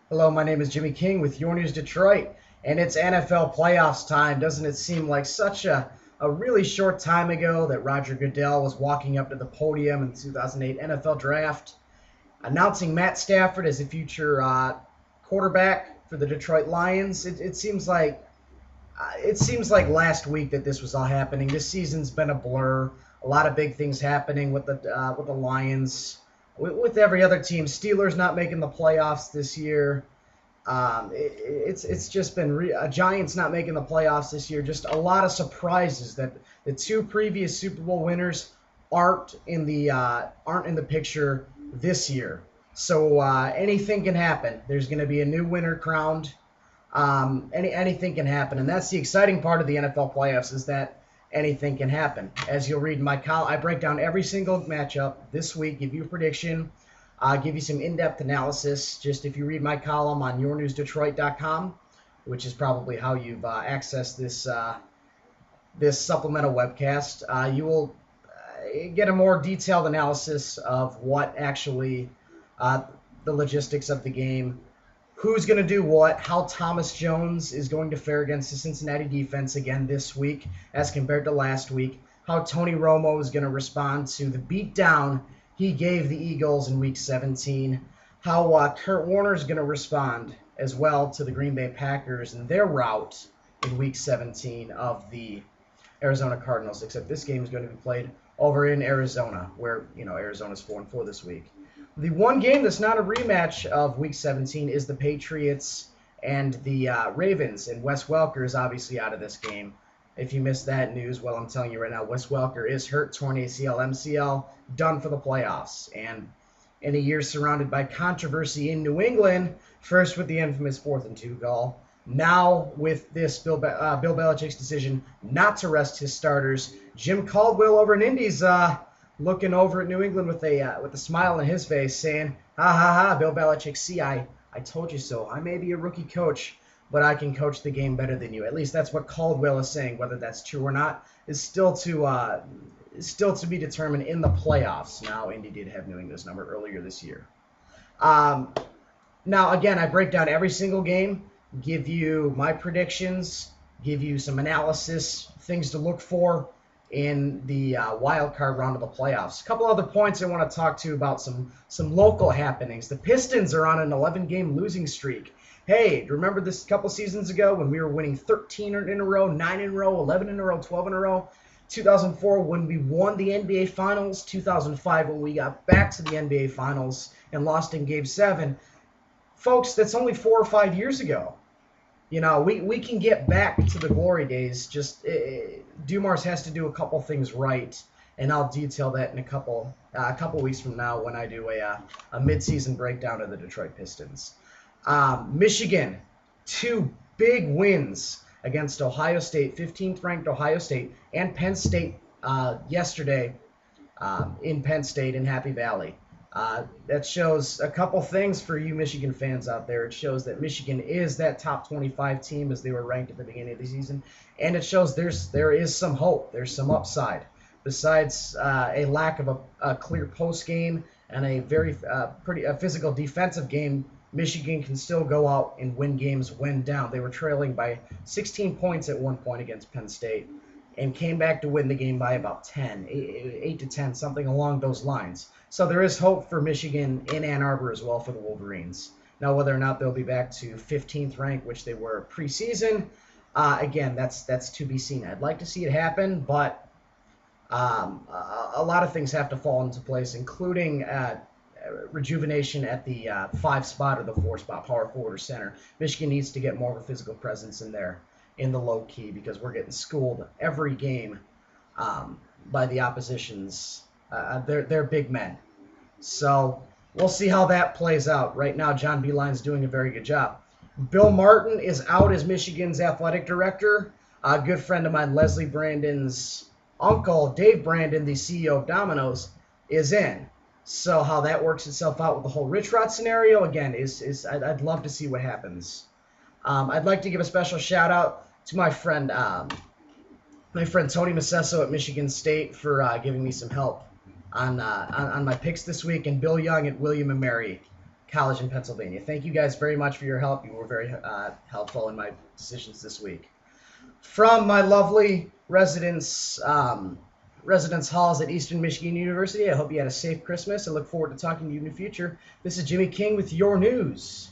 Hello, my name is Jimmy King with Your News Detroit, and it's NFL playoffs time. Doesn't it seem like such a really short time ago that Roger Goodell was walking up to the podium in the 2008 NFL Draft, announcing Matt Stafford as the future quarterback for the Detroit Lions? It seems like last week that this was all happening. This season's been a blur. A lot of big things happening with the Lions, with every other team. Steelers not making the playoffs this year. It's just been Giants not making the playoffs this year. Just a lot of surprises that the two previous Super Bowl winners aren't in the picture this year. So anything can happen. There's going to be a new winner crowned. Anything can happen, and that's the exciting part of the NFL playoffs is that anything can happen. As you'll read in my column, I break down every single matchup this week, give you a prediction, give you some in-depth analysis. Just if you read my column on yournewsdetroit.com, which is probably how you've accessed this supplemental webcast, you will get a more detailed analysis of what actually the logistics of the game, who's going to do what, how Thomas Jones is going to fare against the Cincinnati defense again this week as compared to last week, how Tony Romo is going to respond to the beatdown he gave the Eagles in Week 17, how Kurt Warner is going to respond as well to the Green Bay Packers and their rout in Week 17 of the Arizona Cardinals, except this game is going to be played over in Arizona, where Arizona's 4-4 this week. The one game that's not a rematch of Week 17 is the Patriots and the Ravens, and Wes Welker is obviously out of this game. If you missed that news, well, I'm telling you right now, Wes Welker is hurt, torn ACL, MCL, done for the playoffs. And in a year surrounded by controversy in New England, first with the infamous 4th and 2 call, now with this Bill Belichick's decision not to rest his starters, Jim Caldwell over in Indy's looking over at New England with a smile on his face, saying, "Ha ha ha, Bill Belichick, see, I told you so. I may be a rookie coach, but I can coach the game better than you." At least that's what Caldwell is saying. Whether that's true or not is still to be determined in the playoffs. Now, Indy did have New England's number earlier this year. Now, again, I break down every single game, give you my predictions, give you some analysis, things to look for in the wild card round of the playoffs. A couple other points I want to talk to you about some local happenings. The Pistons are on an 11-game losing streak. Hey, remember this a couple seasons ago when we were winning 13 in a row, 9 in a row, 11 in a row, 12 in a row? 2004 when we won the NBA Finals, 2005 when we got back to the NBA Finals and lost in Game 7. Folks, that's only 4 or 5 years ago. We can get back to the glory days. Just Dumars has to do a couple things right, and I'll detail that in a couple weeks from now when I do a midseason breakdown of the Detroit Pistons. Michigan, 2 big wins against Ohio State, 15th ranked Ohio State, and Penn State yesterday in Penn State in Happy Valley. That shows a couple things for you Michigan fans out there. It shows that Michigan is that top 25 team as they were ranked at the beginning of the season, and it shows there is some hope. There's some upside. Besides a lack of a clear post game and a very pretty physical defensive game, Michigan can still go out and win games when down. They were trailing by 16 points at one point against Penn State and came back to win the game by about 10, 8 to 10, something along those lines. So there is hope for Michigan in Ann Arbor as well for the Wolverines. Now, whether or not they'll be back to 15th rank, which they were preseason, again, that's to be seen. I'd like to see it happen, but a lot of things have to fall into place, including rejuvenation at the 5 spot or the 4 spot, power forward or center. Michigan needs to get more of a physical presence in there in the low key because we're getting schooled every game by the opposition's. They're big men. So we'll see how that plays out. Right now, John Beeline's doing a very good job. Bill Martin is out as Michigan's athletic director. A good friend of mine, Leslie Brandon's uncle, Dave Brandon, the CEO of Domino's, is in. So how that works itself out with the whole Rich Rod scenario, again, I'd love to see what happens. I'd like to give a special shout out to my friend Tony Massesso at Michigan State for giving me some help on my picks this week, and Bill Young at William & Mary college in Pennsylvania. Thank you guys very much for your help. You were very helpful in my decisions this week. From my lovely residence halls at Eastern Michigan University, I hope you had a safe Christmas and look forward to talking to you in the future. This is Jimmy King with your news.